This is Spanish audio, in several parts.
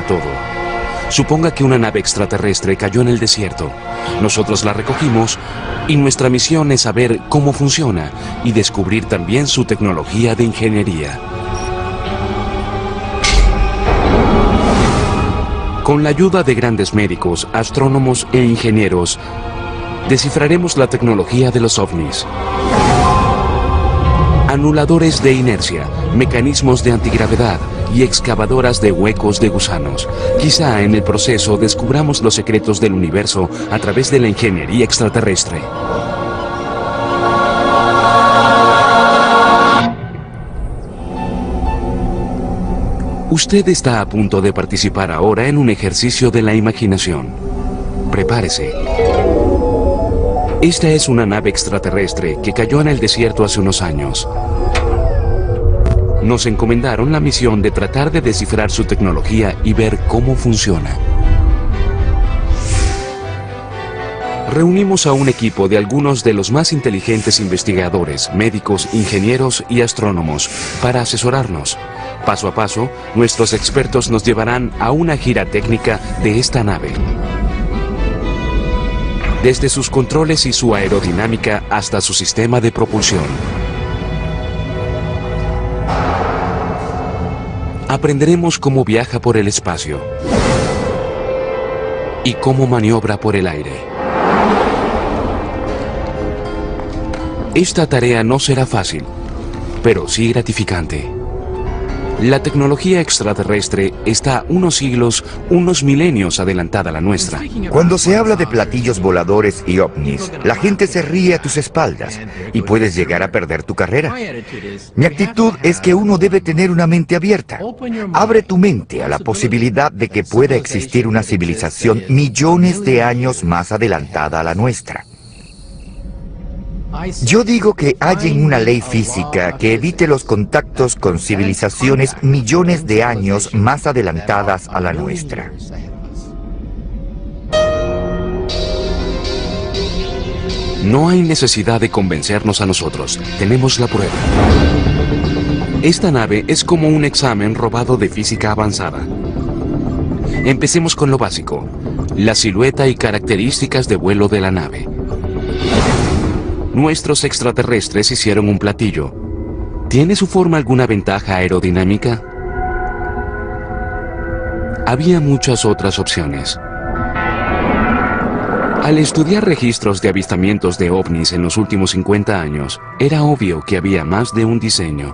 todo. Suponga que una nave extraterrestre cayó en el desierto. Nosotros la recogimos y nuestra misión es saber cómo funciona y descubrir también su tecnología de ingeniería. Con la ayuda de grandes médicos, astrónomos e ingenieros, descifraremos la tecnología de los ovnis. Anuladores de inercia, mecanismos de antigravedad y excavadoras de huecos de gusanos. Quizá en el proceso descubramos los secretos del universo a través de la ingeniería extraterrestre. Usted está a punto de participar ahora en un ejercicio de la imaginación. Prepárese. Esta es una nave extraterrestre que cayó en el desierto hace unos años. Nos encomendaron la misión de tratar de descifrar su tecnología y ver cómo funciona. Reunimos a un equipo de algunos de los más inteligentes investigadores, médicos, ingenieros y astrónomos para asesorarnos. Paso a paso, nuestros expertos nos llevarán a una gira técnica de esta nave. Desde sus controles y su aerodinámica hasta su sistema de propulsión. Aprenderemos cómo viaja por el espacio y cómo maniobra por el aire. Esta tarea no será fácil, pero sí gratificante. La tecnología extraterrestre está unos siglos, unos milenios adelantada a la nuestra. Cuando se habla de platillos voladores y ovnis, la gente se ríe a tus espaldas y puedes llegar a perder tu carrera. Mi actitud es que uno debe tener una mente abierta. Abre tu mente a la posibilidad de que pueda existir una civilización millones de años más adelantada a la nuestra. Yo digo que hallen una ley física que evite los contactos con civilizaciones millones de años más adelantadas a la nuestra. No hay necesidad de convencernos a nosotros, tenemos la prueba. Esta nave es como un examen robado de física avanzada. Empecemos con lo básico, la silueta y características de vuelo de la nave. Nuestros extraterrestres hicieron un platillo. ¿Tiene su forma alguna ventaja aerodinámica? Había muchas otras opciones. Al estudiar registros de avistamientos de ovnis en los últimos 50 años, era obvio que había más de un diseño.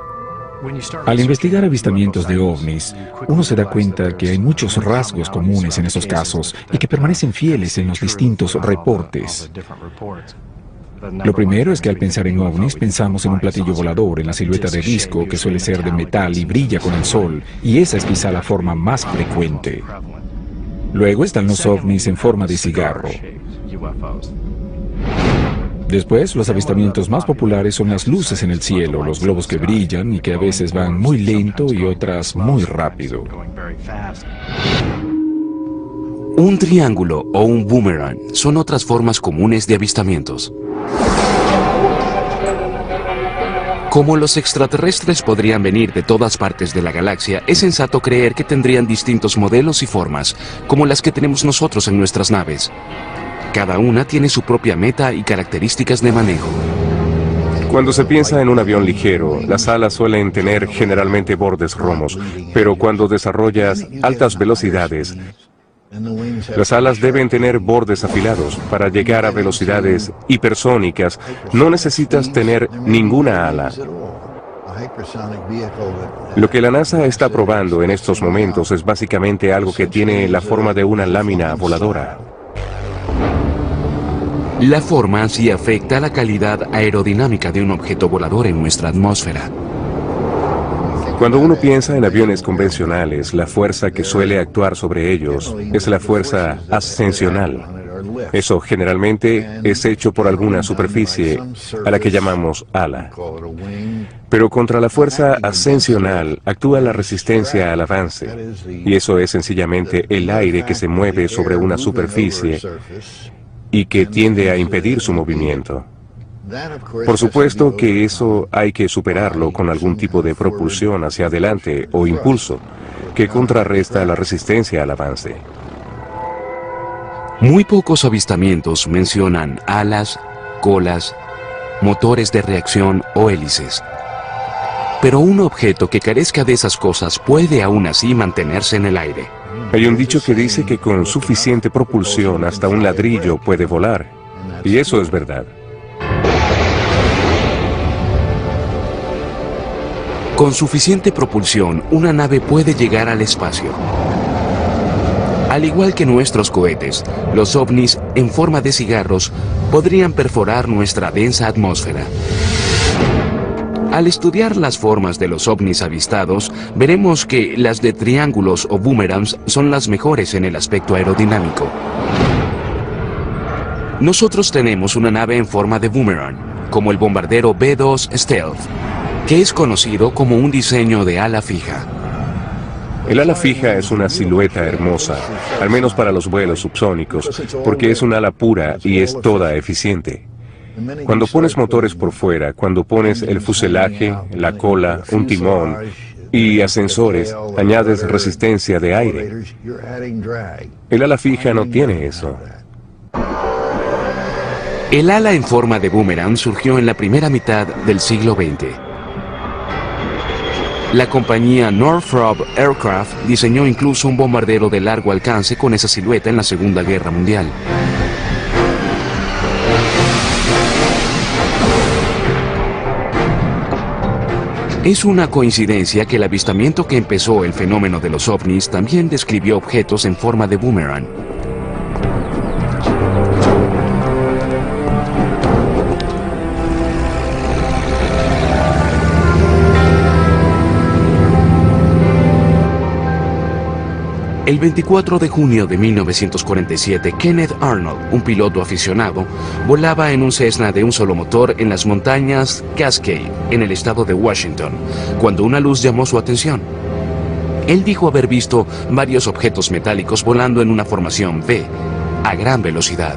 Al investigar avistamientos de ovnis, uno se da cuenta que hay muchos rasgos comunes en esos casos y que permanecen fieles en los distintos reportes. Lo primero es que al pensar en ovnis pensamos en un platillo volador, en la silueta de disco que suele ser de metal y brilla con el sol, y esa es quizá la forma más frecuente. Luego están los ovnis en forma de cigarro. Después, los avistamientos más populares son las luces en el cielo, los globos que brillan y que a veces van muy lento y otras muy rápido. Un triángulo o un boomerang son otras formas comunes de avistamientos. Como los extraterrestres podrían venir de todas partes de la galaxia, es sensato creer que tendrían distintos modelos y formas, como las que tenemos nosotros en nuestras naves. Cada una tiene su propia meta y características de manejo. Cuando se piensa en un avión ligero, las alas suelen tener generalmente bordes romos, pero cuando desarrollas altas velocidades, las alas deben tener bordes afilados. Para llegar a velocidades hipersónicas, no necesitas tener ninguna ala. Lo que la NASA está probando en estos momentos es básicamente algo que tiene la forma de una lámina voladora. La forma sí afecta la calidad aerodinámica de un objeto volador en nuestra atmósfera. Cuando uno piensa en aviones convencionales, la fuerza que suele actuar sobre ellos es la fuerza ascensional. Eso generalmente es hecho por alguna superficie a la que llamamos ala. Pero contra la fuerza ascensional actúa la resistencia al avance, y eso es sencillamente el aire que se mueve sobre una superficie y que tiende a impedir su movimiento. Por supuesto que eso hay que superarlo con algún tipo de propulsión hacia adelante o impulso, que contrarresta la resistencia al avance. Muy pocos avistamientos mencionan alas, colas, motores de reacción o hélices. Pero un objeto que carezca de esas cosas puede aún así mantenerse en el aire. Hay un dicho que dice que con suficiente propulsión hasta un ladrillo puede volar. Y eso es verdad. Con suficiente propulsión, una nave puede llegar al espacio. Al igual que nuestros cohetes, los ovnis, en forma de cigarros, podrían perforar nuestra densa atmósfera. Al estudiar las formas de los ovnis avistados, veremos que las de triángulos o boomerangs son las mejores en el aspecto aerodinámico. Nosotros tenemos una nave en forma de boomerang, como el bombardero B-2 Stealth, que es conocido como un diseño de ala fija. El ala fija es una silueta hermosa, al menos para los vuelos subsónicos, porque es un ala pura y es toda eficiente. Cuando pones motores por fuera, cuando pones el fuselaje, la cola, un timón y ascensores, añades resistencia de aire. El ala fija no tiene eso. El ala en forma de boomerang surgió en la primera mitad del siglo XX. La compañía Northrop Aircraft diseñó incluso un bombardero de largo alcance con esa silueta en la Segunda Guerra Mundial. Es una coincidencia que el avistamiento que empezó el fenómeno de los ovnis también describió objetos en forma de boomerang. El 24 de junio de 1947, Kenneth Arnold, un piloto aficionado, volaba en un Cessna de un solo motor en las montañas Cascade, en el estado de Washington, cuando una luz llamó su atención. Él dijo haber visto varios objetos metálicos volando en una formación V, a gran velocidad.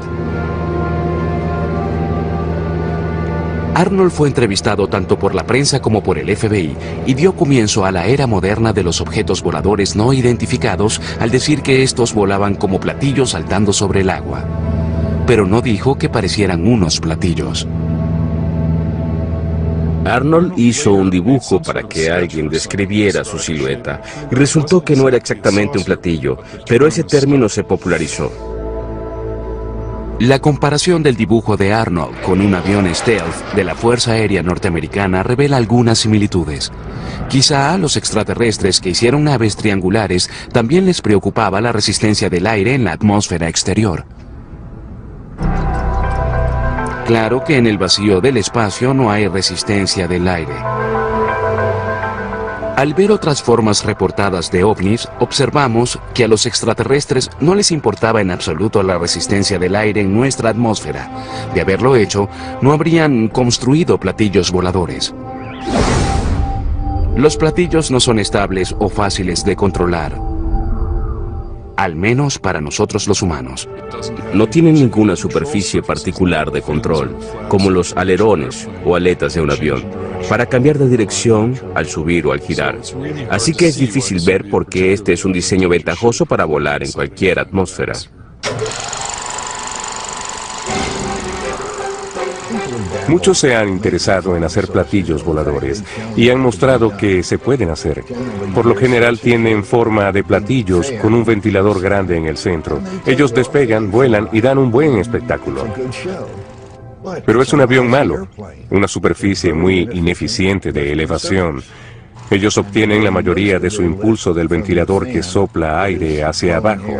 Arnold fue entrevistado tanto por la prensa como por el FBI y dio comienzo a la era moderna de los objetos voladores no identificados al decir que estos volaban como platillos saltando sobre el agua. Pero no dijo que parecieran unos platillos. Arnold hizo un dibujo para que alguien describiera su silueta y resultó que no era exactamente un platillo, pero ese término se popularizó. La comparación del dibujo de Arnold con un avión Stealth de la Fuerza Aérea Norteamericana revela algunas similitudes. Quizá a los extraterrestres que hicieron naves triangulares también les preocupaba la resistencia del aire en la atmósfera exterior. Claro que en el vacío del espacio no hay resistencia del aire. Al ver otras formas reportadas de ovnis, observamos que a los extraterrestres no les importaba en absoluto la resistencia del aire en nuestra atmósfera. De haberlo hecho, no habrían construido platillos voladores. Los platillos no son estables o fáciles de controlar. Al menos para nosotros los humanos. No tienen ninguna superficie particular de control, como los alerones o aletas de un avión, para cambiar de dirección al subir o al girar. Así que es difícil ver por qué este es un diseño ventajoso para volar en cualquier atmósfera. Muchos se han interesado en hacer platillos voladores y han mostrado que se pueden hacer. Por lo general tienen forma de platillos con un ventilador grande en el centro. Ellos despegan, vuelan y dan un buen espectáculo. Pero es un avión malo, una superficie muy ineficiente de elevación. Ellos obtienen la mayoría de su impulso del ventilador que sopla aire hacia abajo,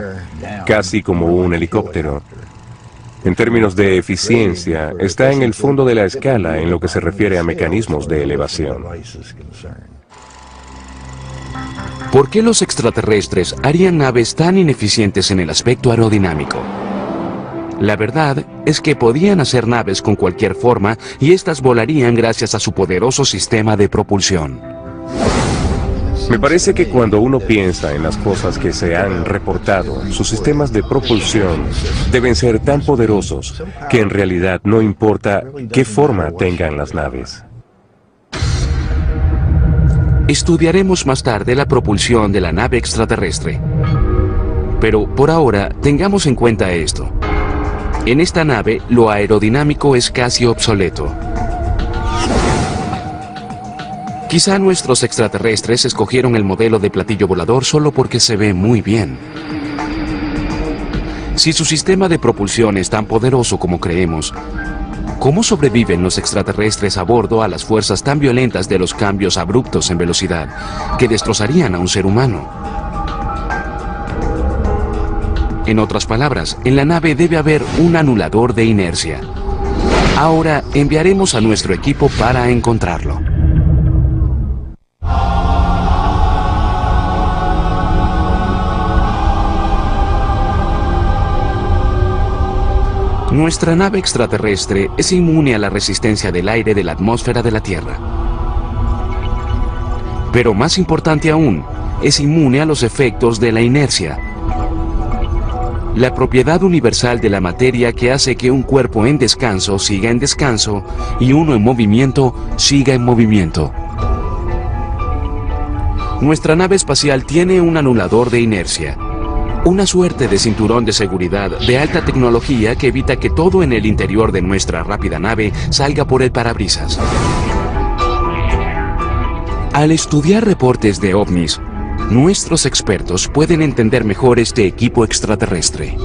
casi como un helicóptero. En términos de eficiencia, está en el fondo de la escala en lo que se refiere a mecanismos de elevación. ¿Por qué los extraterrestres harían naves tan ineficientes en el aspecto aerodinámico? La verdad es que podían hacer naves con cualquier forma y éstas volarían gracias a su poderoso sistema de propulsión. Me parece que cuando uno piensa en las cosas que se han reportado, sus sistemas de propulsión deben ser tan poderosos que en realidad no importa qué forma tengan las naves. Estudiaremos más tarde la propulsión de la nave extraterrestre. Pero por ahora, tengamos en cuenta esto. En esta nave, lo aerodinámico es casi obsoleto. Quizá nuestros extraterrestres escogieron el modelo de platillo volador solo porque se ve muy bien. Si su sistema de propulsión es tan poderoso como creemos, ¿cómo sobreviven los extraterrestres a bordo a las fuerzas tan violentas de los cambios abruptos en velocidad que destrozarían a un ser humano? En otras palabras, en la nave debe haber un anulador de inercia. Ahora enviaremos a nuestro equipo para encontrarlo. Nuestra nave extraterrestre es inmune a la resistencia del aire de la atmósfera de la Tierra. Pero más importante aún, es inmune a los efectos de la inercia. La propiedad universal de la materia que hace que un cuerpo en descanso siga en descanso y uno en movimiento siga en movimiento. Nuestra nave espacial tiene un anulador de inercia. Una suerte de cinturón de seguridad de alta tecnología que evita que todo en el interior de nuestra rápida nave salga por el parabrisas. Al estudiar reportes de ovnis, nuestros expertos pueden entender mejor este equipo extraterrestre.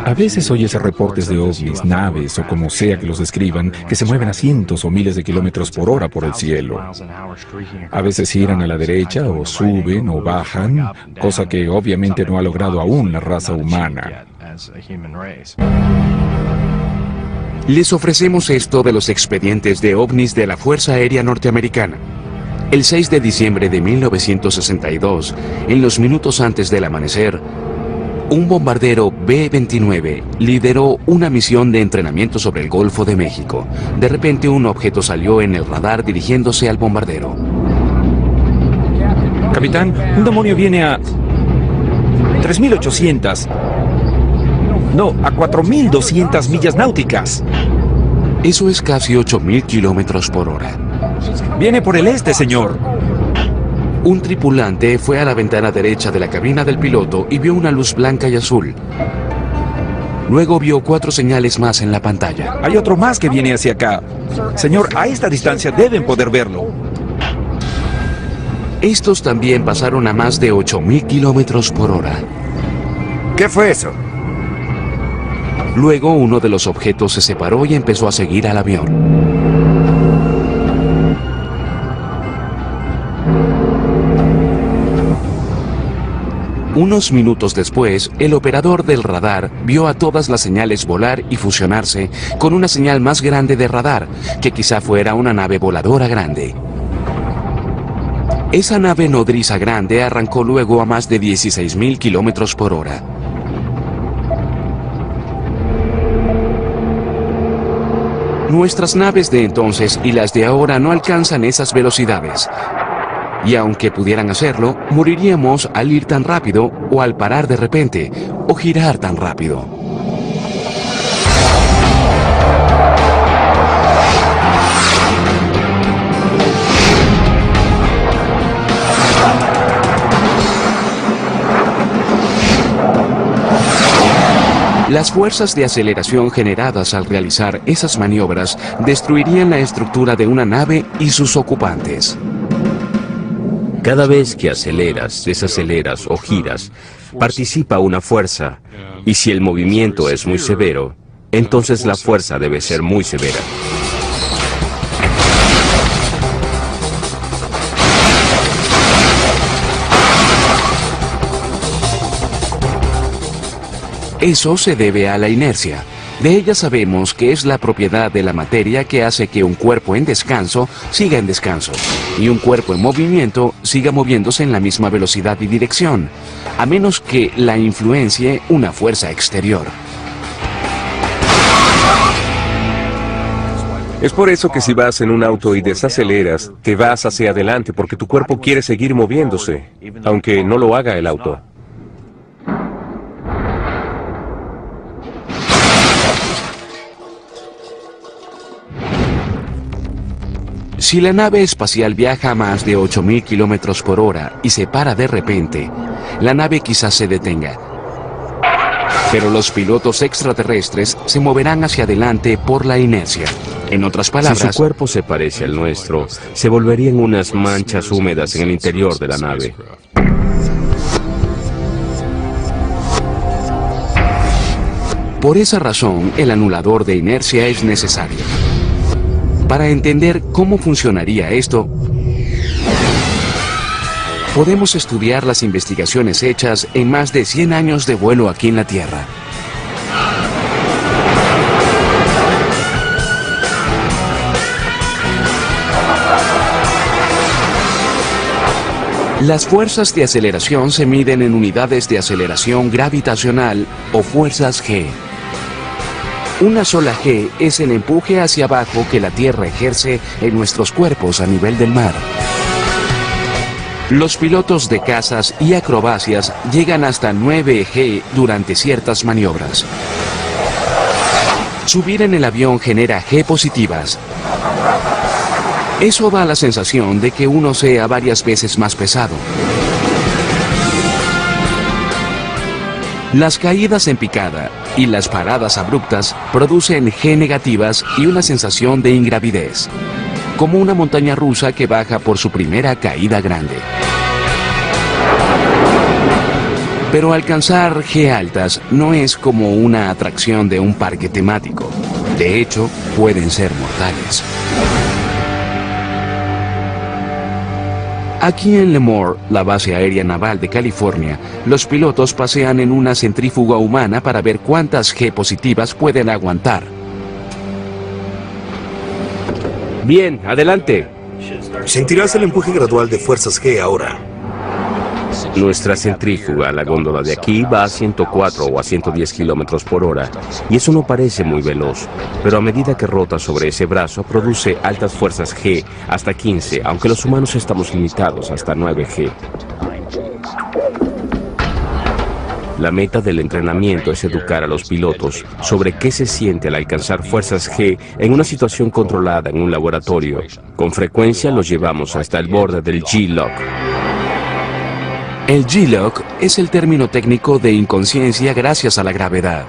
A veces oyes reportes de ovnis, naves o como sea que los describan, que se mueven a cientos o miles de kilómetros por hora por el cielo. A veces giran a la derecha o suben o bajan, cosa que obviamente no ha logrado aún la raza humana. Les ofrecemos esto de los expedientes de ovnis de la Fuerza Aérea Norteamericana. El 6 de diciembre de 1962, en los minutos antes del amanecer, un bombardero B-29 lideró una misión de entrenamiento sobre el Golfo de México. De repente un objeto salió en el radar dirigiéndose al bombardero. Capitán, un demonio viene a 3.800. No, a 4.200 millas náuticas. Eso es casi 8.000 kilómetros por hora. Viene por el este, señor. Un tripulante fue a la ventana derecha de la cabina del piloto y vio una luz blanca y azul. Luego vio 4 señales más en la pantalla. Hay otro más que viene hacia acá. Señor, a esta distancia deben poder verlo. Estos también pasaron a más de 8.000 kilómetros por hora. ¿Qué fue eso? Luego uno de los objetos se separó y empezó a seguir al avión. Unos minutos después, el operador del radar vio a todas las señales volar y fusionarse con una señal más grande de radar, que quizá fuera una nave voladora grande. Esa nave nodriza grande arrancó luego a más de 16.000 kilómetros por hora. Nuestras naves de entonces y las de ahora no alcanzan esas velocidades. Y aunque pudieran hacerlo, moriríamos al ir tan rápido o al parar de repente o girar tan rápido. Las fuerzas de aceleración generadas al realizar esas maniobras destruirían la estructura de una nave y sus ocupantes. Cada vez que aceleras, desaceleras o giras, participa una fuerza, y si el movimiento es muy severo, entonces la fuerza debe ser muy severa. Eso se debe a la inercia. De ella sabemos que es la propiedad de la materia que hace que un cuerpo en descanso siga en descanso y un cuerpo en movimiento siga moviéndose en la misma velocidad y dirección, a menos que la influencie una fuerza exterior. Es por eso que si vas en un auto y desaceleras, te vas hacia adelante porque tu cuerpo quiere seguir moviéndose, aunque no lo haga el auto. Si la nave espacial viaja a más de 8.000 kilómetros por hora y se para de repente, la nave quizás se detenga. Pero los pilotos extraterrestres se moverán hacia adelante por la inercia. En otras palabras, si su cuerpo se parece al nuestro, se volverían unas manchas húmedas en el interior de la nave. por esa razón el anulador de inercia es necesario. Para entender cómo funcionaría esto, podemos estudiar las investigaciones hechas en más de 100 años de vuelo aquí en la Tierra. Las fuerzas de aceleración se miden en unidades de aceleración gravitacional o fuerzas G. Una sola G es el empuje hacia abajo que la Tierra ejerce en nuestros cuerpos a nivel del mar. Los pilotos de cazas y acrobacias llegan hasta 9 G durante ciertas maniobras. Subir en el avión genera G positivas. Eso da la sensación de que uno sea varias veces más pesado. Las caídas en picada y las paradas abruptas producen G negativas y una sensación de ingravidez, como una montaña rusa que baja por su primera caída grande. Pero alcanzar G altas no es como una atracción de un parque temático. De hecho, pueden ser mortales. Aquí en Lemoore, la base aérea naval de California, los pilotos pasean en una centrífuga humana para ver cuántas G positivas pueden aguantar. Bien, adelante. Sentirás el empuje gradual de fuerzas G ahora. Nuestra centrífuga, la góndola de aquí, va a 104 o a 110 kilómetros por hora, y eso no parece muy veloz, pero a medida que rota sobre ese brazo, produce altas fuerzas G hasta 15, aunque los humanos estamos limitados hasta 9 G. La meta del entrenamiento es educar a los pilotos sobre qué se siente al alcanzar fuerzas G en una situación controlada en un laboratorio. Con frecuencia los llevamos hasta el borde del G-Lock. El G-Lock es el término técnico de inconsciencia gracias a la gravedad,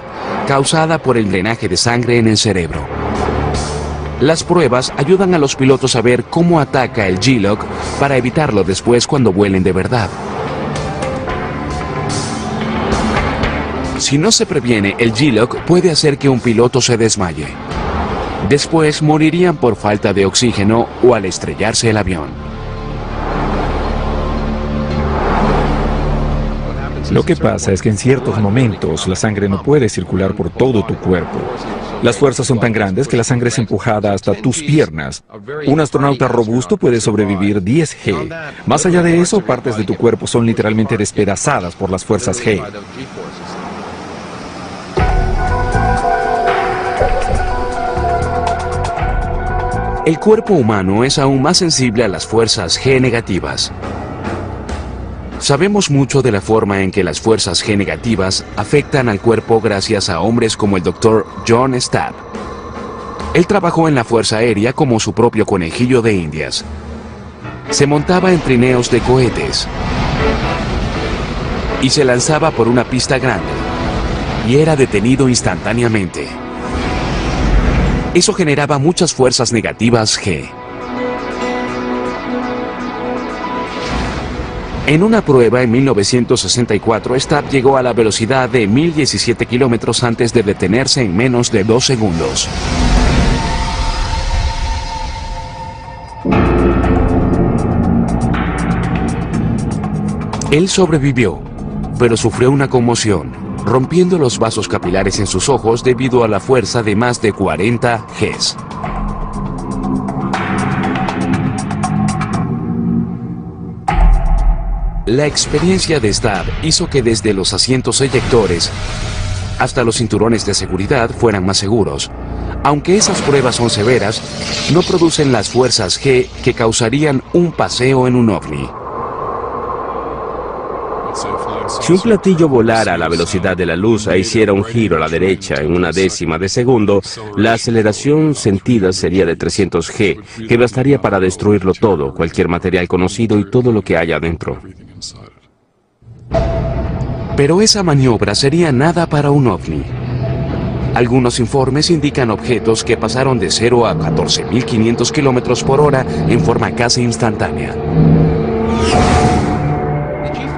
causada por el drenaje de sangre en el cerebro. Las pruebas ayudan a los pilotos a ver cómo ataca el G-Lock para evitarlo después cuando vuelen de verdad. Si no se previene, el G-Lock puede hacer que un piloto se desmaye. Después morirían por falta de oxígeno o al estrellarse el avión. Lo que pasa es que en ciertos momentos la sangre no puede circular por todo tu cuerpo. Las fuerzas son tan grandes que la sangre es empujada hasta tus piernas. Un astronauta robusto puede sobrevivir 10 G. Más allá de eso, partes de tu cuerpo son literalmente despedazadas por las fuerzas G. El cuerpo humano es aún más sensible a las fuerzas G negativas. Sabemos mucho de la forma en que las fuerzas G negativas afectan al cuerpo gracias a hombres como el Dr. John Stapp. Él trabajó en la Fuerza Aérea como su propio conejillo de Indias. Se montaba en trineos de cohetes y se lanzaba por una pista grande y era detenido instantáneamente. Eso generaba muchas fuerzas negativas G. En una prueba en 1964, Stapp llegó a la velocidad de 1017 kilómetros antes de detenerse en menos de 2 segundos. Él sobrevivió, pero sufrió una conmoción, rompiendo los vasos capilares en sus ojos debido a la fuerza de más de 40 Gs. La experiencia de Stapp hizo que desde los asientos eyectores hasta los cinturones de seguridad fueran más seguros. Aunque esas pruebas son severas, no producen las fuerzas G que causarían un paseo en un ovni. Si un platillo volara a la velocidad de la luz e hiciera un giro a la derecha en una décima de segundo, la aceleración sentida sería de 300 G, que bastaría para destruirlo todo, cualquier material conocido y todo lo que haya dentro. Pero esa maniobra sería nada para un ovni. Algunos informes indican objetos que pasaron de 0 a 14.500 kilómetros por hora en forma casi instantánea.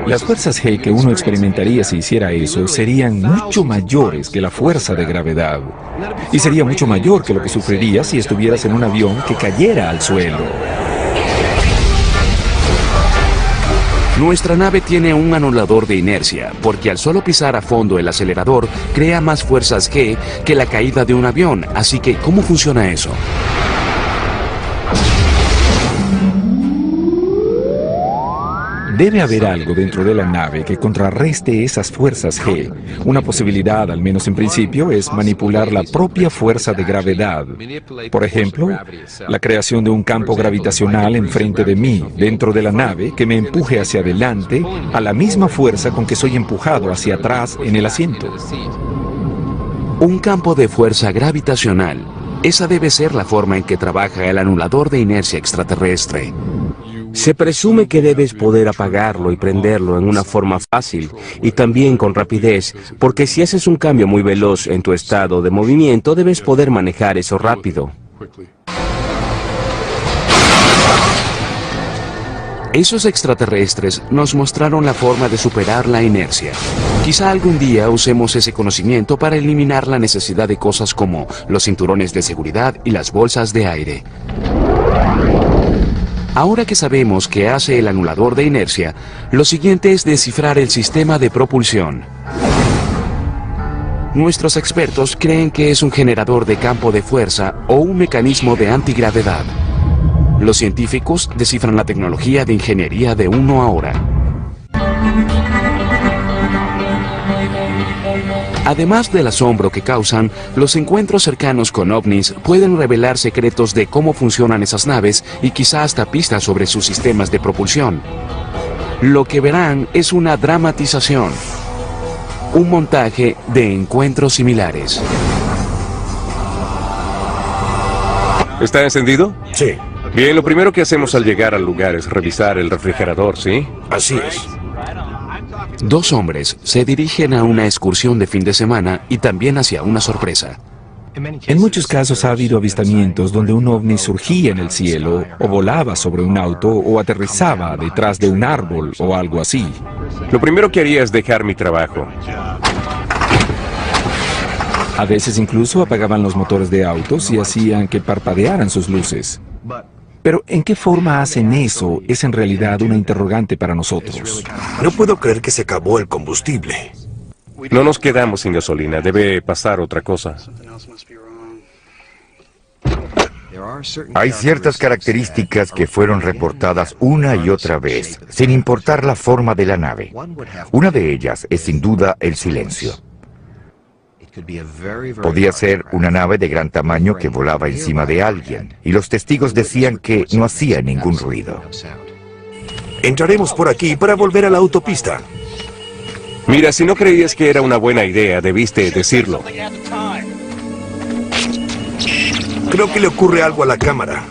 Las fuerzas G que uno experimentaría si hiciera eso serían mucho mayores que la fuerza de gravedad. Y sería mucho mayor que lo que sufrirías si estuvieras en un avión que cayera al suelo. Nuestra nave tiene un anulador de inercia, porque al solo pisar a fondo el acelerador, crea más fuerzas G que la caída de un avión. Así que, ¿cómo funciona eso? Debe haber algo dentro de la nave que contrarreste esas fuerzas G. Una posibilidad, al menos en principio, es manipular la propia fuerza de gravedad. Por ejemplo, la creación de un campo gravitacional enfrente de mí, dentro de la nave, que me empuje hacia adelante a la misma fuerza con que soy empujado hacia atrás en el asiento. Un campo de fuerza gravitacional. Esa debe ser la forma en que trabaja el anulador de inercia extraterrestre. Se presume que debes poder apagarlo y prenderlo en una forma fácil y también con rapidez, porque si haces un cambio muy veloz en tu estado de movimiento, debes poder manejar eso rápido. Esos extraterrestres nos mostraron la forma de superar la inercia. Quizá algún día usemos ese conocimiento para eliminar la necesidad de cosas como los cinturones de seguridad y las bolsas de aire. Ahora que sabemos qué hace el anulador de inercia, lo siguiente es descifrar el sistema de propulsión. Nuestros expertos creen que es un generador de campo de fuerza o un mecanismo de antigravedad. Los científicos descifran la tecnología de ingeniería de uno ahora. Además del asombro que causan, los encuentros cercanos con ovnis pueden revelar secretos de cómo funcionan esas naves y quizá hasta pistas sobre sus sistemas de propulsión. Lo que verán es una dramatización, un montaje de encuentros similares. ¿Está encendido? Sí, Bien, lo primero que hacemos al llegar al lugar es revisar el refrigerador, ¿sí? así es. Dos hombres se dirigen a una excursión de fin de semana y también hacia una sorpresa. En muchos casos ha habido avistamientos donde un ovni surgía en el cielo, o volaba sobre un auto, o aterrizaba detrás de un árbol, o algo así. Lo primero que haría es dejar mi trabajo. A veces incluso apagaban los motores de autos y hacían que parpadearan sus luces. Pero ¿en qué forma hacen eso? Es en realidad una interrogante para nosotros. No puedo creer que se acabó el combustible. No nos quedamos sin gasolina, debe pasar otra cosa. Hay ciertas características que fueron reportadas una y otra vez, sin importar la forma de la nave. Una de ellas es sin duda el silencio. Podía ser una nave de gran tamaño que volaba encima de alguien, y los testigos decían que no hacía ningún ruido. Entraremos por aquí para volver a la autopista. Mira, si no creías que era una buena idea, debiste decirlo. Creo que le ocurre algo a la cámara.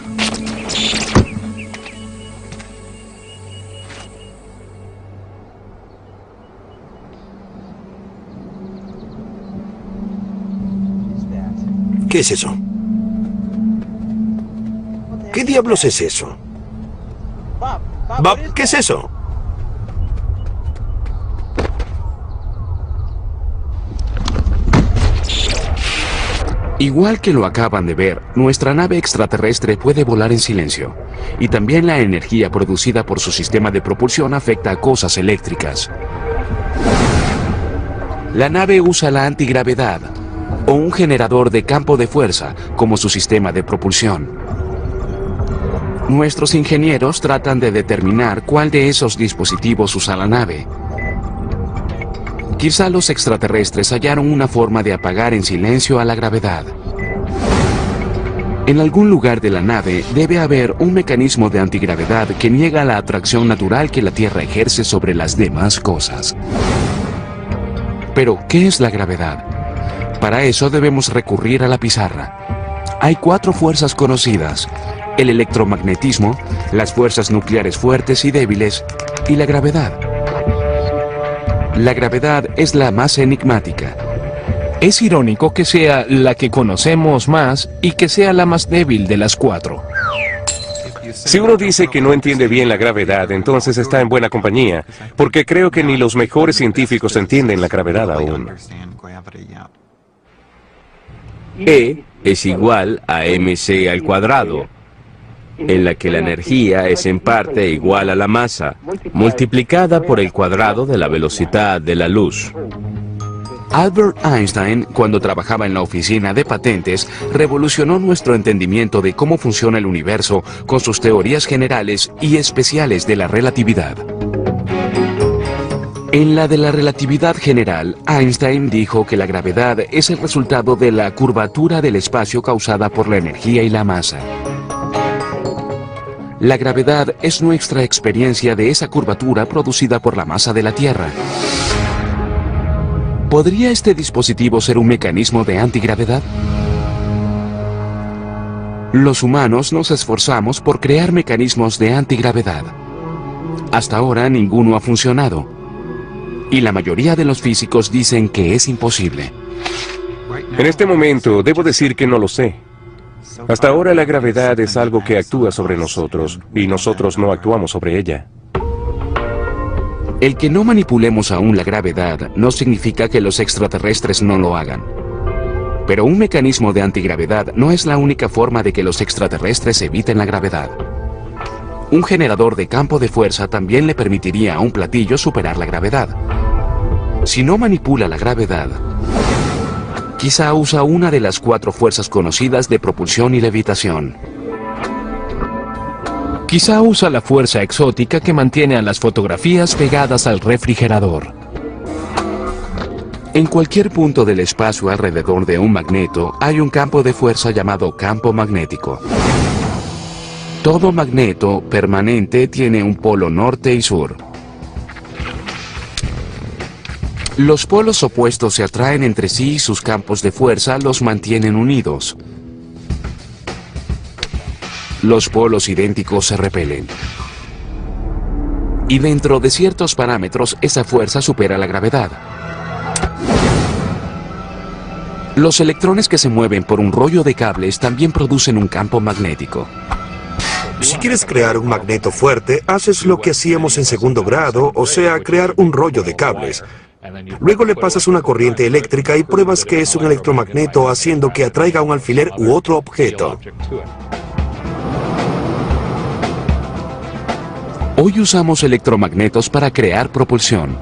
¿Qué es eso? ¿Qué diablos es eso? Bob, ¿qué es eso? Igual que lo acaban de ver, nuestra nave extraterrestre puede volar en silencio. Y también la energía producida por su sistema de propulsión afecta a cosas eléctricas. La nave usa la antigravedad, o un generador de campo de fuerza, como su sistema de propulsión. Nuestros ingenieros tratan de determinar cuál de esos dispositivos usa la nave. Quizá los extraterrestres hallaron una forma de apagar en silencio a la gravedad. En algún lugar de la nave debe haber un mecanismo de antigravedad que niega la atracción natural que la Tierra ejerce sobre las demás cosas. Pero, ¿qué es la gravedad? Para eso debemos recurrir a la pizarra. Hay 4 fuerzas conocidas: el electromagnetismo, las fuerzas nucleares fuertes y débiles, y la gravedad. La gravedad es la más enigmática. Es irónico que sea la que conocemos más y que sea la más débil de las 4. Si uno dice que no entiende bien la gravedad, entonces está en buena compañía, porque creo que ni los mejores científicos entienden la gravedad aún. E es igual a mc al cuadrado, en la que la energía es en parte igual a la masa, multiplicada por el cuadrado de la velocidad de la luz. Albert Einstein, cuando trabajaba en la oficina de patentes, revolucionó nuestro entendimiento de cómo funciona el universo con sus teorías generales y especiales de la relatividad. En la de la relatividad general, Einstein dijo que la gravedad es el resultado de la curvatura del espacio causada por la energía y la masa. La gravedad es nuestra experiencia de esa curvatura producida por la masa de la Tierra. ¿Podría este dispositivo ser un mecanismo de antigravedad? Los humanos nos esforzamos por crear mecanismos de antigravedad. Hasta ahora ninguno ha funcionado. Y la mayoría de los físicos dicen que es imposible. En este momento, debo decir que no lo sé. Hasta ahora la gravedad es algo que actúa sobre nosotros, y nosotros no actuamos sobre ella. El que no manipulemos aún la gravedad no significa que los extraterrestres no lo hagan. Pero un mecanismo de antigravedad no es la única forma de que los extraterrestres eviten la gravedad. Un generador de campo de fuerza también le permitiría a un platillo superar la gravedad. Si no manipula la gravedad, quizá usa una de las 4 fuerzas conocidas de propulsión y levitación. Quizá usa la fuerza exótica que mantiene a las fotografías pegadas al refrigerador. En cualquier punto del espacio alrededor de un magneto hay un campo de fuerza llamado campo magnético. Todo magneto permanente tiene un polo norte y sur. Los polos opuestos se atraen entre sí y sus campos de fuerza los mantienen unidos. Los polos idénticos se repelen. Y dentro de ciertos parámetros, esa fuerza supera la gravedad. Los electrones que se mueven por un rollo de cables también producen un campo magnético. Si quieres crear un magneto fuerte, haces lo que hacíamos en segundo grado, o sea, crear un rollo de cables. Luego le pasas una corriente eléctrica y pruebas que es un electromagneto haciendo que atraiga un alfiler u otro objeto. Hoy usamos electromagnetos para crear propulsión.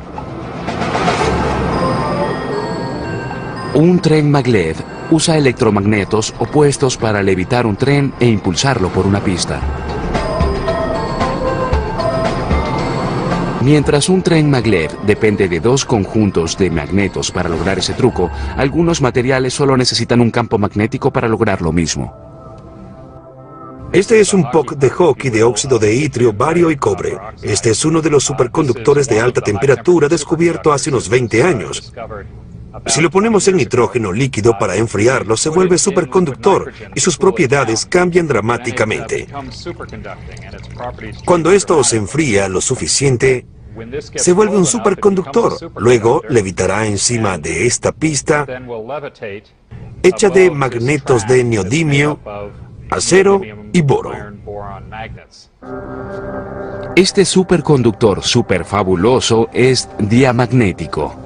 Un tren maglev usa electromagnetos opuestos para levitar un tren e impulsarlo por una pista. Mientras un tren maglev depende de 2 conjuntos de magnetos para lograr ese truco, algunos materiales solo necesitan un campo magnético para lograr lo mismo. Este es un puck de hockey de óxido de itrio, bario y cobre. Este es uno de los superconductores de alta temperatura descubierto hace unos 20 años. Si lo ponemos en nitrógeno líquido para enfriarlo, se vuelve superconductor y sus propiedades cambian dramáticamente. Cuando esto se enfría lo suficiente, se vuelve un superconductor. Luego levitará encima de esta pista hecha de magnetos de neodimio, acero y boro. Este superconductor superfabuloso es diamagnético.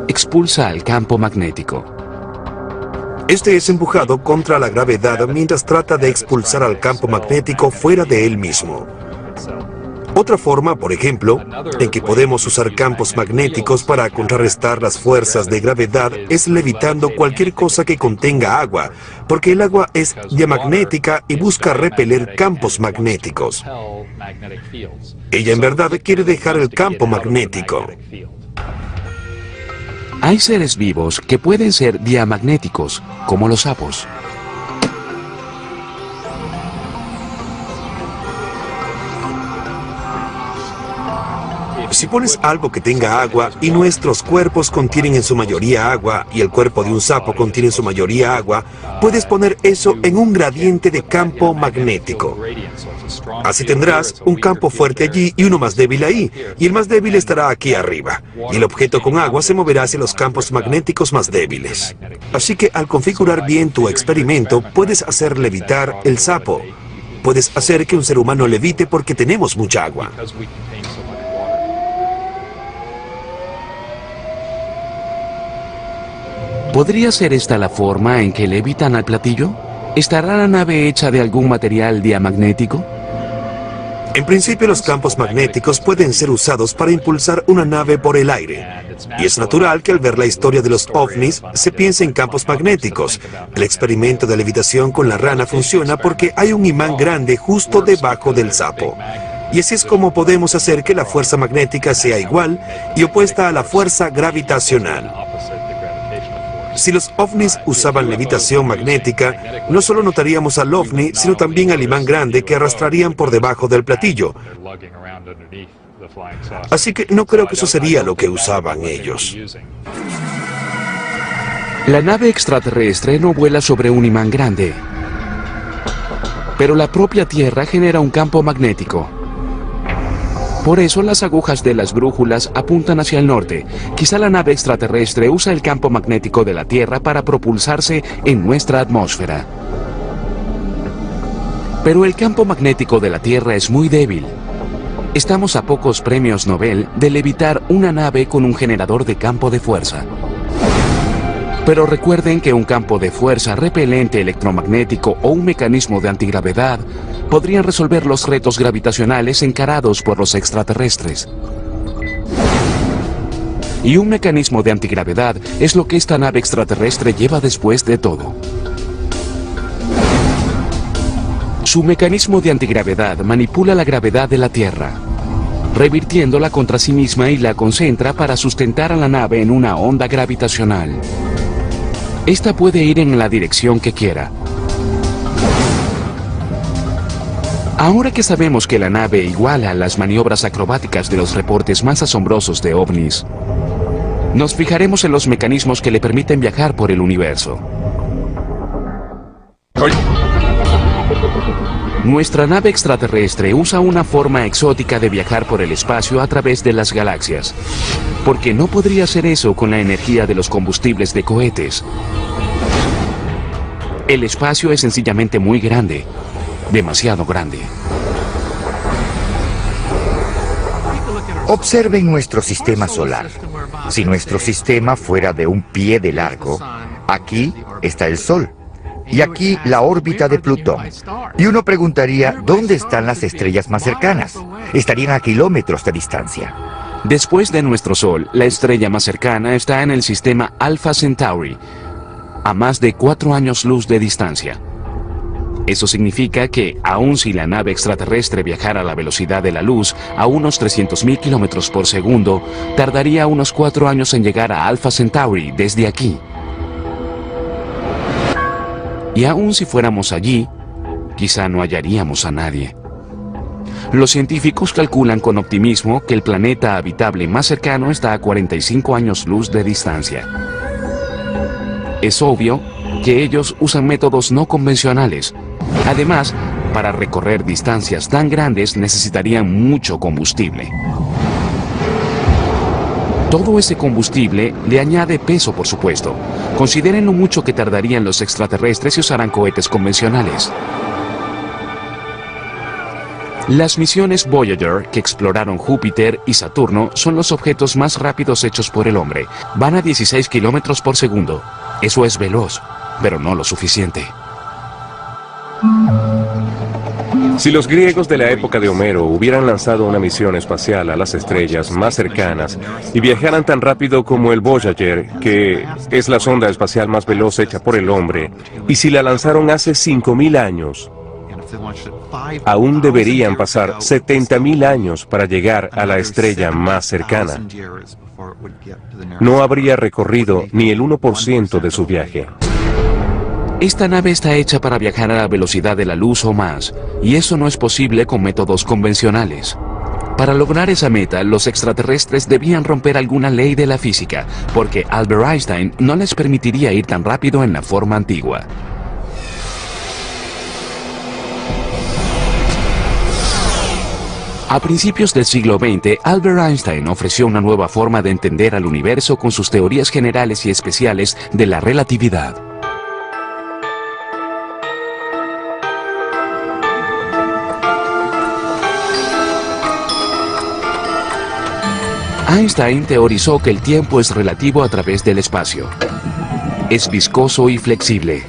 Expulsa al campo magnético. Este es empujado contra la gravedad mientras trata de expulsar al campo magnético fuera de él mismo. Otra forma, por ejemplo, en que podemos usar campos magnéticos para contrarrestar las fuerzas de gravedad es levitando cualquier cosa que contenga agua, porque el agua es diamagnética y busca repeler campos magnéticos. Ella en verdad quiere dejar el campo magnético. Hay seres vivos que pueden ser diamagnéticos, como los sapos. Si pones algo que tenga agua y nuestros cuerpos contienen en su mayoría agua y el cuerpo de un sapo contiene en su mayoría agua, puedes poner eso en un gradiente de campo magnético. Así tendrás un campo fuerte allí y uno más débil ahí, y el más débil estará aquí arriba, y el objeto con agua se moverá hacia los campos magnéticos más débiles. Así que al configurar bien tu experimento, puedes hacer levitar el sapo. Puedes hacer que un ser humano levite porque tenemos mucha agua. ¿Podría ser esta la forma en que levitan al platillo? ¿Estará la nave hecha de algún material diamagnético? En principio, los campos magnéticos pueden ser usados para impulsar una nave por el aire. Y es natural que al ver la historia de los ovnis se piense en campos magnéticos. El experimento de levitación con la rana funciona porque hay un imán grande justo debajo del sapo. Y así es como podemos hacer que la fuerza magnética sea igual y opuesta a la fuerza gravitacional. Si los ovnis usaban levitación magnética, no solo notaríamos al ovni, sino también al imán grande que arrastrarían por debajo del platillo. Así que no creo que eso sería lo que usaban ellos. La nave extraterrestre no vuela sobre un imán grande, pero la propia Tierra genera un campo magnético. Por eso las agujas de las brújulas apuntan hacia el norte. Quizá la nave extraterrestre usa el campo magnético de la Tierra para propulsarse en nuestra atmósfera. Pero el campo magnético de la Tierra es muy débil. Estamos a pocos premios Nobel de levitar una nave con un generador de campo de fuerza. Pero recuerden que un campo de fuerza repelente electromagnético o un mecanismo de antigravedad podrían resolver los retos gravitacionales encarados por los extraterrestres. Y un mecanismo de antigravedad es lo que esta nave extraterrestre lleva después de todo. Su mecanismo de antigravedad manipula la gravedad de la Tierra, revirtiéndola contra sí misma y la concentra para sustentar a la nave en una onda gravitacional. Esta puede ir en la dirección que quiera. Ahora que sabemos que la nave iguala las maniobras acrobáticas de los reportes más asombrosos de ovnis, nos fijaremos en los mecanismos que le permiten viajar por el universo. Nuestra nave extraterrestre usa una forma exótica de viajar por el espacio a través de las galaxias, porque no podría hacer eso con la energía de los combustibles de cohetes. El espacio es sencillamente muy grande, demasiado grande. Observen nuestro sistema solar. Si nuestro sistema fuera de un pie de largo, aquí está el Sol. Y aquí la órbita de Plutón. Y uno preguntaría, ¿dónde están las estrellas más cercanas? Estarían a kilómetros de distancia. Después de nuestro Sol, la estrella más cercana está en el sistema Alpha Centauri, a más de 4 años luz de distancia. Eso significa que, aun si la nave extraterrestre viajara a la velocidad de la luz, a unos 300.000 kilómetros por segundo, tardaría unos 4 años en llegar a Alpha Centauri desde aquí. Y aun si fuéramos allí, quizá no hallaríamos a nadie. Los científicos calculan con optimismo que el planeta habitable más cercano está a 45 años luz de distancia. Es obvio que ellos usan métodos no convencionales. Además, para recorrer distancias tan grandes necesitarían mucho combustible. Todo ese combustible le añade peso, por supuesto. Consideren lo mucho que tardarían los extraterrestres si usaran cohetes convencionales. Las misiones Voyager, que exploraron Júpiter y Saturno, son los objetos más rápidos hechos por el hombre. Van a 16 kilómetros por segundo. Eso es veloz, pero no lo suficiente. Si los griegos de la época de Homero hubieran lanzado una misión espacial a las estrellas más cercanas y viajaran tan rápido como el Voyager, que es la sonda espacial más veloz hecha por el hombre, y si la lanzaron hace 5.000 años, aún deberían pasar 70.000 años para llegar a la estrella más cercana. No habría recorrido ni el 1% de su viaje. Esta nave está hecha para viajar a la velocidad de la luz o más, y eso no es posible con métodos convencionales. Para lograr esa meta, los extraterrestres debían romper alguna ley de la física, porque Albert Einstein no les permitiría ir tan rápido en la forma antigua. A principios del siglo XX, Albert Einstein ofreció una nueva forma de entender al universo con sus teorías generales y especiales de la relatividad. Einstein teorizó que el tiempo es relativo a través del espacio. Es viscoso y flexible.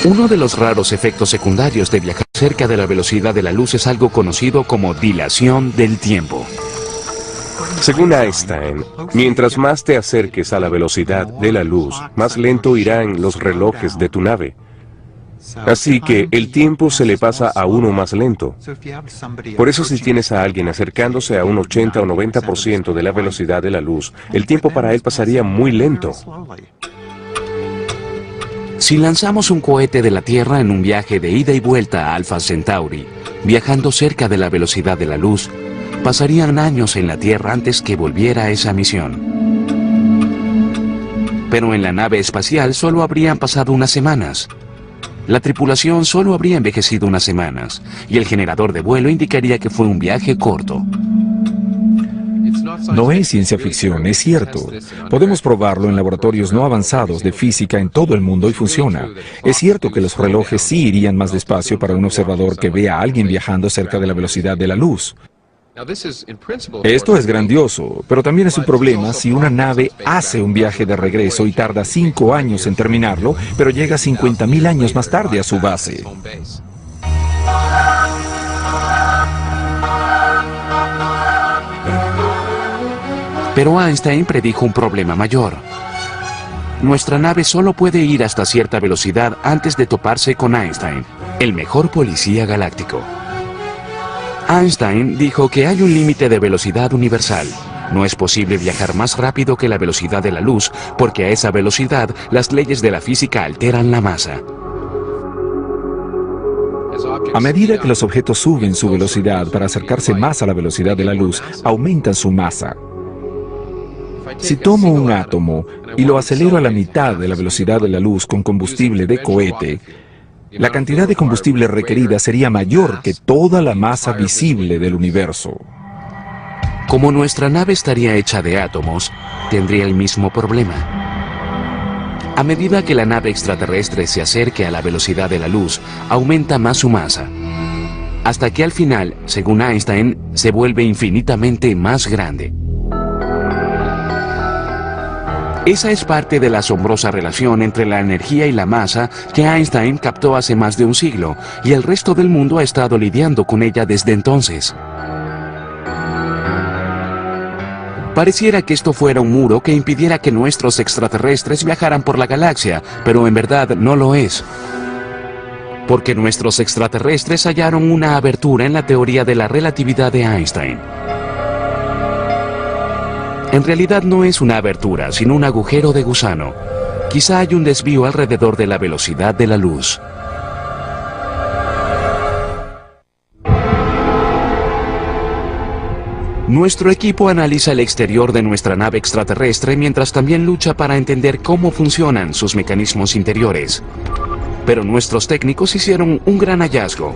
Uno de los raros efectos secundarios de viajar cerca de la velocidad de la luz es algo conocido como dilación del tiempo. Según Einstein, mientras más te acerques a la velocidad de la luz, más lento irán los relojes de tu nave. Así que el tiempo se le pasa a uno más lento. Por eso si tienes a alguien acercándose a un 80 o 90% de la velocidad de la luz, el tiempo para él pasaría muy lento. Si lanzamos un cohete de la Tierra en un viaje de ida y vuelta a Alpha Centauri, viajando cerca de la velocidad de la luz, pasarían años en la Tierra antes que volviera a esa misión. Pero en la nave espacial solo habrían pasado unas semanas. La tripulación solo habría envejecido unas semanas, y el generador de vuelo indicaría que fue un viaje corto. No es ciencia ficción, es cierto. Podemos probarlo en laboratorios no avanzados de física en todo el mundo y funciona. Es cierto que los relojes sí irían más despacio para un observador que vea a alguien viajando cerca de la velocidad de la luz. Esto es grandioso, pero también es un problema si una nave hace un viaje de regreso y tarda 5 años en terminarlo, pero llega 50.000 años más tarde a su base. Pero Einstein predijo un problema mayor. Nuestra nave solo puede ir hasta cierta velocidad antes de toparse con Einstein, el mejor policía galáctico. Einstein dijo que hay un límite de velocidad universal. No es posible viajar más rápido que la velocidad de la luz, porque a esa velocidad las leyes de la física alteran la masa. A medida que los objetos suben su velocidad para acercarse más a la velocidad de la luz, aumentan su masa. Si tomo un átomo y lo acelero a la mitad de la velocidad de la luz con combustible de cohete, la cantidad de combustible requerida sería mayor que toda la masa visible del universo. Como nuestra nave estaría hecha de átomos, tendría el mismo problema. A medida que la nave extraterrestre se acerque a la velocidad de la luz, aumenta más su masa, hasta que al final, según Einstein, se vuelve infinitamente más grande. Esa es parte de la asombrosa relación entre la energía y la masa que Einstein captó hace más de un siglo, y el resto del mundo ha estado lidiando con ella desde entonces. Pareciera que esto fuera un muro que impidiera que nuestros extraterrestres viajaran por la galaxia, pero en verdad no lo es. Porque nuestros extraterrestres hallaron una abertura en la teoría de la relatividad de Einstein. En realidad no es una abertura, sino un agujero de gusano. Quizá hay un desvío alrededor de la velocidad de la luz. Nuestro equipo analiza el exterior de nuestra nave extraterrestre mientras también lucha para entender cómo funcionan sus mecanismos interiores. Pero nuestros técnicos hicieron un gran hallazgo.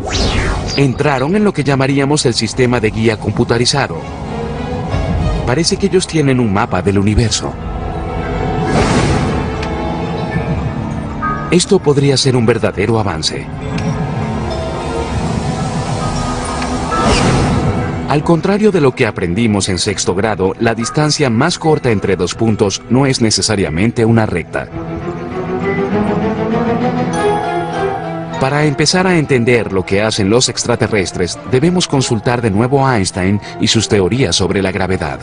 Entraron en lo que llamaríamos el sistema de guía computarizado. Parece que ellos tienen un mapa del universo. Esto podría ser un verdadero avance. Al contrario de lo que aprendimos en sexto grado, la distancia más corta entre dos puntos no es necesariamente una recta. Para empezar a entender lo que hacen los extraterrestres, debemos consultar de nuevo a Einstein y sus teorías sobre la gravedad.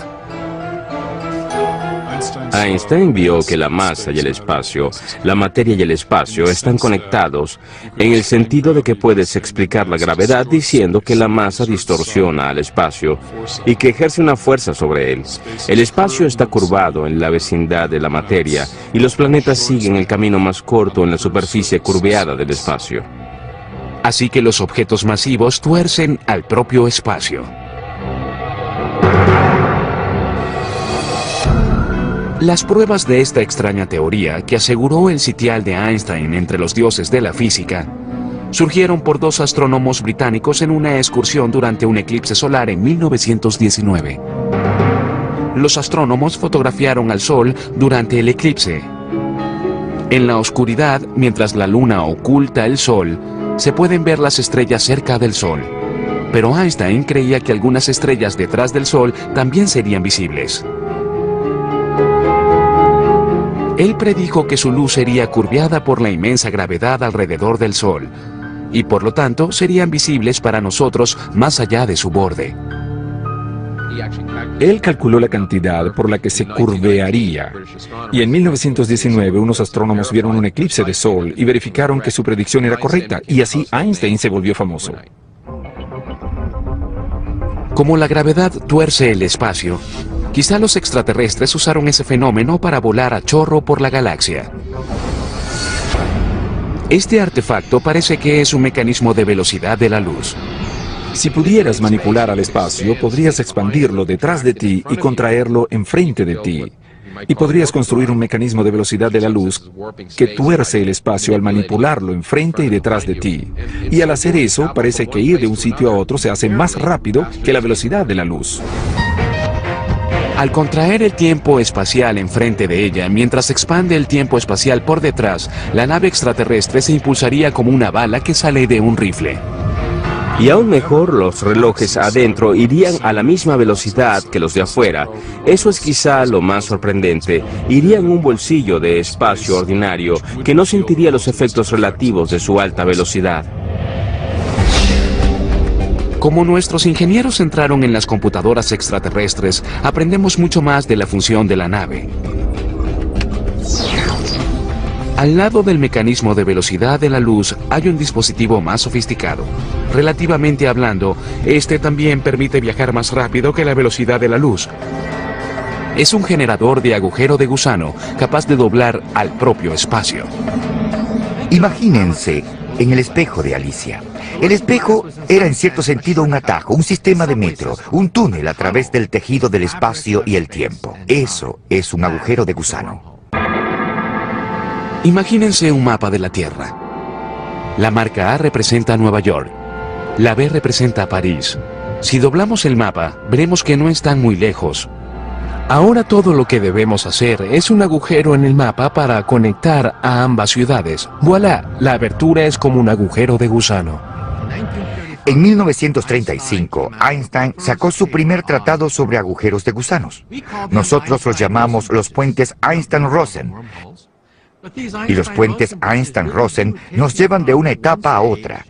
Einstein vio que la masa y el espacio, la materia y el espacio están conectados en el sentido de que puedes explicar la gravedad diciendo que la masa distorsiona al espacio y que ejerce una fuerza sobre él. El espacio está curvado en la vecindad de la materia y los planetas siguen el camino más corto en la superficie curveada del espacio. Así que los objetos masivos tuercen al propio espacio. Las pruebas de esta extraña teoría, que aseguró el sitial de Einstein entre los dioses de la física, surgieron por dos astrónomos británicos en una excursión durante un eclipse solar en 1919. Los astrónomos fotografiaron al Sol durante el eclipse. En la oscuridad, mientras la Luna oculta el Sol, se pueden ver las estrellas cerca del Sol. Pero Einstein creía que algunas estrellas detrás del Sol también serían visibles. Él predijo que su luz sería curveada por la inmensa gravedad alrededor del Sol, y por lo tanto serían visibles para nosotros más allá de su borde. Él calculó la cantidad por la que se curvearía, y en 1919 unos astrónomos vieron un eclipse de Sol y verificaron que su predicción era correcta, y así Einstein se volvió famoso. Como la gravedad tuerce el espacio, quizá los extraterrestres usaron ese fenómeno para volar a chorro por la galaxia. Este artefacto parece que es un mecanismo de velocidad de la luz. Si pudieras manipular al espacio, podrías expandirlo detrás de ti y contraerlo enfrente de ti. Y podrías construir un mecanismo de velocidad de la luz que tuerce el espacio al manipularlo enfrente y detrás de ti. Y al hacer eso, parece que ir de un sitio a otro se hace más rápido que la velocidad de la luz. Al contraer el tiempo espacial enfrente de ella, mientras expande el tiempo espacial por detrás, la nave extraterrestre se impulsaría como una bala que sale de un rifle. Y aún mejor, los relojes adentro irían a la misma velocidad que los de afuera. Eso es quizá lo más sorprendente. Irían en un bolsillo de espacio ordinario que no sentiría los efectos relativos de su alta velocidad. Como nuestros ingenieros entraron en las computadoras extraterrestres, aprendemos mucho más de la función de la nave. Al lado del mecanismo de velocidad de la luz hay un dispositivo más sofisticado. Relativamente hablando, este también permite viajar más rápido que la velocidad de la luz. Es un generador de agujero de gusano, capaz de doblar al propio espacio. Imagínense en el espejo de Alicia. El espejo era en cierto sentido un atajo, un sistema de metro, un túnel a través del tejido del espacio y el tiempo. Eso es un agujero de gusano. Imagínense un mapa de la Tierra. La marca A representa Nueva York. La B representa París. Si doblamos el mapa, veremos que no están muy lejos. Ahora todo lo que debemos hacer es un agujero en el mapa para conectar a ambas ciudades. ¡Voilá! La abertura es como un agujero de gusano. En 1935, Einstein sacó su primer tratado sobre agujeros de gusanos. Nosotros los llamamos los puentes Einstein-Rosen. Y los puentes Einstein-Rosen nos llevan de una etapa a otra.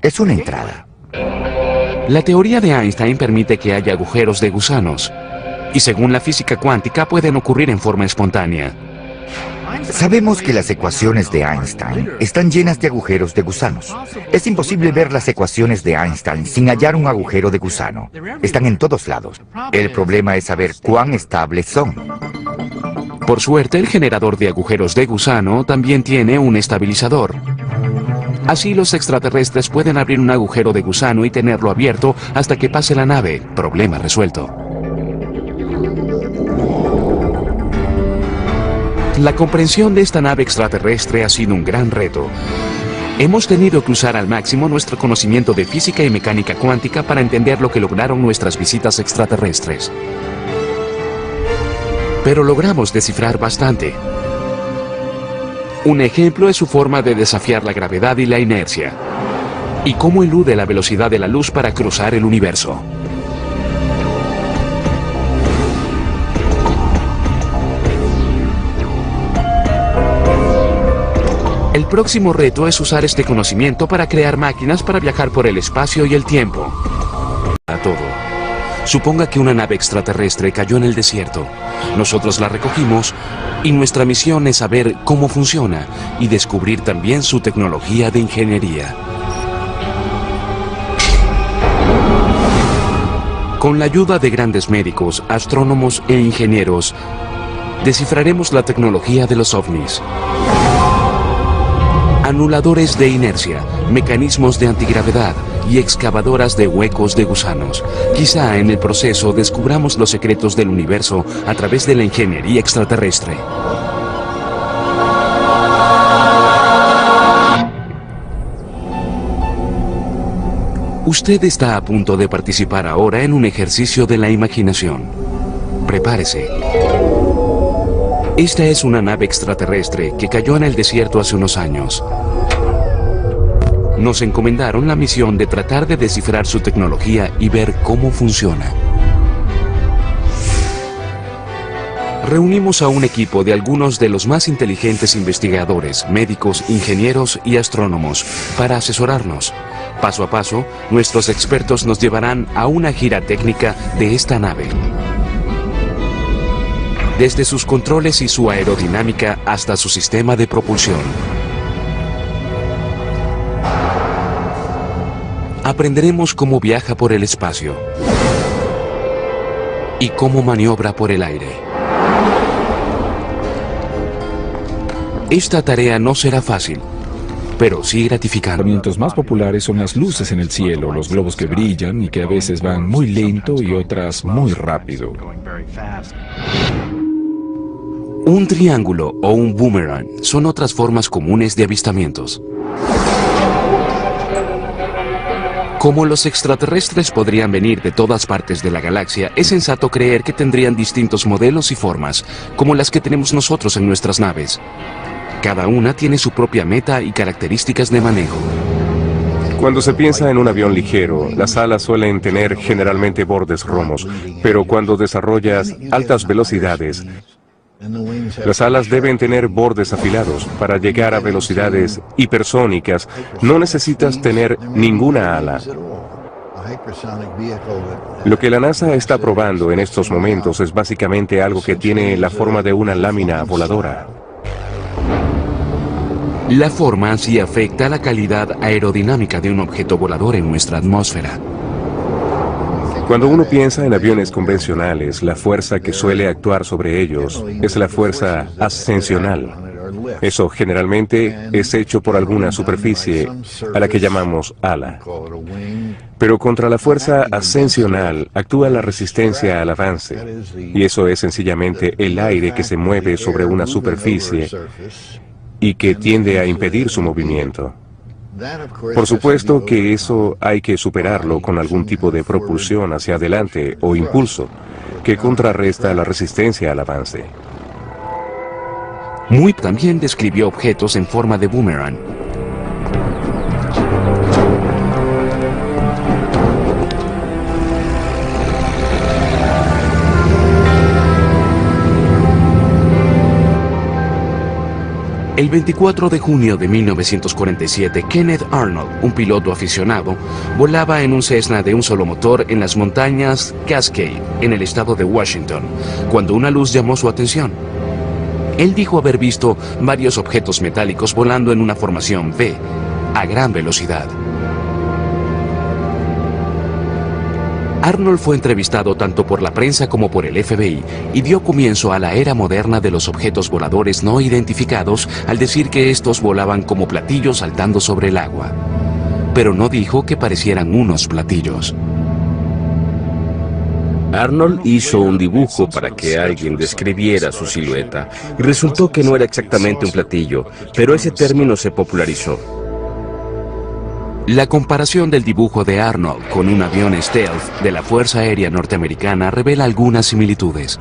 Es una entrada. La teoría de Einstein permite que haya agujeros de gusanos. Y según la física cuántica pueden ocurrir en forma espontánea. Sabemos que las ecuaciones de Einstein están llenas de agujeros de gusanos. Es imposible ver las ecuaciones de Einstein sin hallar un agujero de gusano. Están en todos lados. El problema es saber cuán estables son. Por suerte, el generador de agujeros de gusano también tiene un estabilizador. Así los extraterrestres pueden abrir un agujero de gusano y tenerlo abierto hasta que pase la nave. Problema resuelto. La comprensión de esta nave extraterrestre ha sido un gran reto. Hemos tenido que usar al máximo nuestro conocimiento de física y mecánica cuántica para entender lo que lograron nuestras visitas extraterrestres. Pero logramos descifrar bastante. Un ejemplo es su forma de desafiar la gravedad y la inercia, y cómo elude la velocidad de la luz para cruzar el universo. El próximo reto es usar este conocimiento para crear máquinas para viajar por el espacio y el tiempo. A todo. Suponga que una nave extraterrestre cayó en el desierto. Nosotros la recogimos y nuestra misión es saber cómo funciona y descubrir también su tecnología de ingeniería. Con la ayuda de grandes médicos, astrónomos e ingenieros, descifraremos la tecnología de los ovnis. anuladores de inercia, mecanismos de antigravedad y excavadoras de huecos de gusanos. Quizá en el proceso descubramos los secretos del universo a través de la ingeniería extraterrestre. Usted está a punto de participar ahora en un ejercicio de la imaginación. Prepárese. Esta es una nave extraterrestre que cayó en el desierto hace unos años. Nos encomendaron la misión de tratar de descifrar su tecnología y ver cómo funciona. Reunimos a un equipo de algunos de los más inteligentes investigadores, médicos, ingenieros y astrónomos para asesorarnos. Paso a paso, nuestros expertos nos llevarán a una gira técnica de esta nave. Desde sus controles y su aerodinámica hasta su sistema de propulsión. Aprenderemos cómo viaja por el espacio y cómo maniobra por el aire. Esta tarea no será fácil, pero sí gratificante. Los herramientas más populares son las luces en el cielo, los globos que brillan y que a veces van muy lento y otras muy rápido. Un triángulo o un boomerang son otras formas comunes de avistamientos. Como los extraterrestres podrían venir de todas partes de la galaxia, es sensato creer que tendrían distintos modelos y formas, como las que tenemos nosotros en nuestras naves. Cada una tiene su propia meta y características de manejo. Cuando se piensa en un avión ligero, las alas suelen tener generalmente bordes romos, pero cuando desarrollas altas velocidades, las alas deben tener bordes afilados. Para llegar a velocidades hipersónicas, no necesitas tener ninguna ala. Lo que la NASA está probando en estos momentos es básicamente algo que tiene la forma de una lámina voladora. La forma sí afecta la calidad aerodinámica de un objeto volador en nuestra atmósfera. Cuando uno piensa en aviones convencionales, la fuerza que suele actuar sobre ellos es la fuerza ascensional. Eso generalmente es hecho por alguna superficie a la que llamamos ala. Pero contra la fuerza ascensional actúa la resistencia al avance, y eso es sencillamente el aire que se mueve sobre una superficie y que tiende a impedir su movimiento. Por supuesto que eso hay que superarlo con algún tipo de propulsión hacia adelante o impulso que contrarresta la resistencia al avance. Muy también describió objetos en forma de boomerang. El 24 de junio de 1947, Kenneth Arnold, un piloto aficionado, volaba en un Cessna de un solo motor en las montañas Cascade, en el estado de Washington, cuando una luz llamó su atención. Él dijo haber visto varios objetos metálicos volando en una formación V, a gran velocidad. Arnold fue entrevistado tanto por la prensa como por el FBI y dio comienzo a la era moderna de los objetos voladores no identificados al decir que estos volaban como platillos saltando sobre el agua. Pero no dijo que parecieran unos platillos. Arnold hizo un dibujo para que alguien describiera su silueta y resultó que no era exactamente un platillo, pero ese término se popularizó. La comparación del dibujo de Arnold con un avión stealth de la Fuerza Aérea Norteamericana revela algunas similitudes.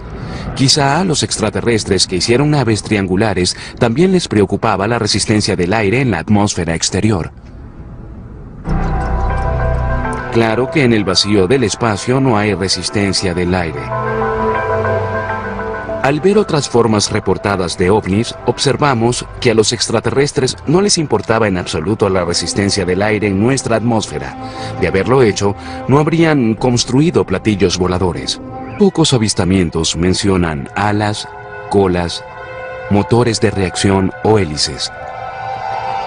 Quizá a los extraterrestres que hicieron naves triangulares también les preocupaba la resistencia del aire en la atmósfera exterior. Claro que en el vacío del espacio no hay resistencia del aire. Al ver otras formas reportadas de ovnis, observamos que a los extraterrestres no les importaba en absoluto la resistencia del aire en nuestra atmósfera. De haberlo hecho, no habrían construido platillos voladores. Pocos avistamientos mencionan alas, colas, motores de reacción o hélices.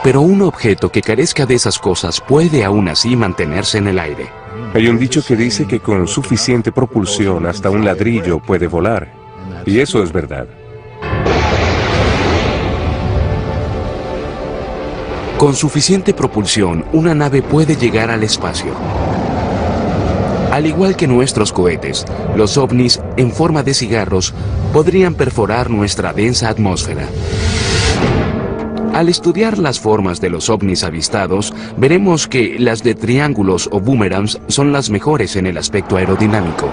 Pero un objeto que carezca de esas cosas puede aún así mantenerse en el aire. Hay un dicho que dice que con suficiente propulsión hasta un ladrillo puede volar. Y eso es verdad. Con suficiente propulsión, una nave puede llegar al espacio. Al igual que nuestros cohetes, los ovnis, en forma de cigarros, podrían perforar nuestra densa atmósfera. Al estudiar las formas de los ovnis avistados, veremos que las de triángulos o boomerangs son las mejores en el aspecto aerodinámico.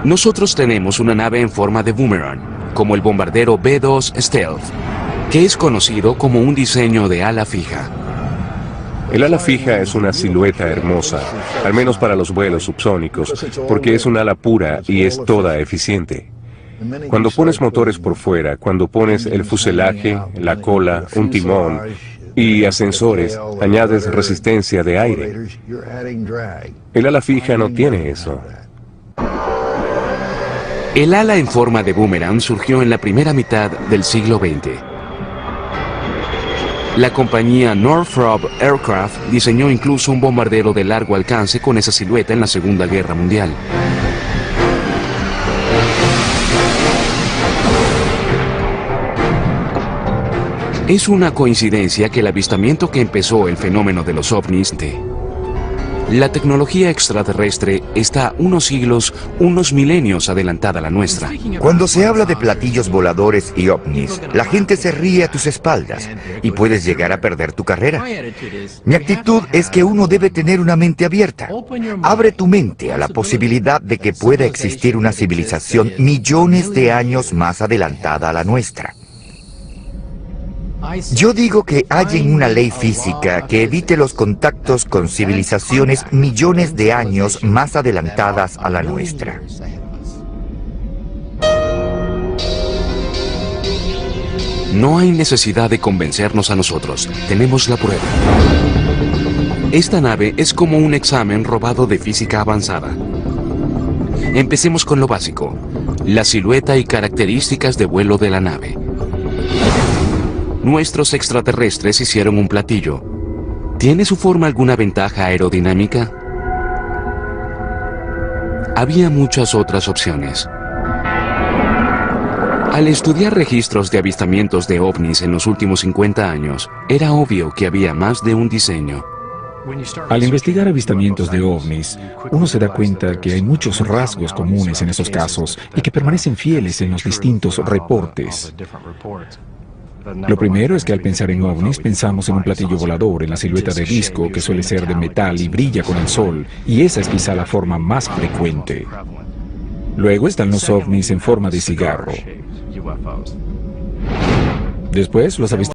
Nosotros tenemos una nave en forma de boomerang, como el bombardero B-2 Stealth, que es conocido como un diseño de ala fija. El ala fija es una silueta hermosa, al menos para los vuelos subsónicos, porque es un ala pura y es toda eficiente. Cuando pones motores por fuera, cuando pones el fuselaje, la cola, un timón y ascensores, añades resistencia de aire. El ala fija no tiene eso. El ala en forma de boomerang surgió en la primera mitad del siglo XX. La compañía Northrop Aircraft diseñó incluso un bombardero de largo alcance con esa silueta en la Segunda Guerra Mundial. Es una coincidencia que el avistamiento que empezó el fenómeno de los ovnis La tecnología extraterrestre está unos siglos, unos milenios adelantada a la nuestra. Cuando se habla de platillos voladores y ovnis, la gente se ríe a tus espaldas y puedes llegar a perder tu carrera. Mi actitud es que uno debe tener una mente abierta. Abre tu mente a la posibilidad de que pueda existir una civilización millones de años más adelantada a la nuestra. Yo digo que hallen una ley física que evite los contactos con civilizaciones millones de años más adelantadas a la nuestra. No hay necesidad de convencernos a nosotros, tenemos la prueba. Esta nave es como un examen robado de física avanzada. Empecemos con lo básico, la silueta y características de vuelo de la nave. Nuestros extraterrestres hicieron un platillo. ¿Tiene su forma alguna ventaja aerodinámica? Había muchas otras opciones. Al estudiar registros de avistamientos de ovnis en los últimos 50 años, era obvio que había más de un diseño. Al investigar avistamientos de ovnis, uno se da cuenta que hay muchos rasgos comunes en esos casos y que permanecen fieles en los distintos reportes. Lo primero es que al pensar en ovnis pensamos en un platillo volador, en la silueta de disco que suele ser de metal y brilla con el sol, y esa es quizá la forma más frecuente. Luego están los ovnis en forma de cigarro. Después los avistamientos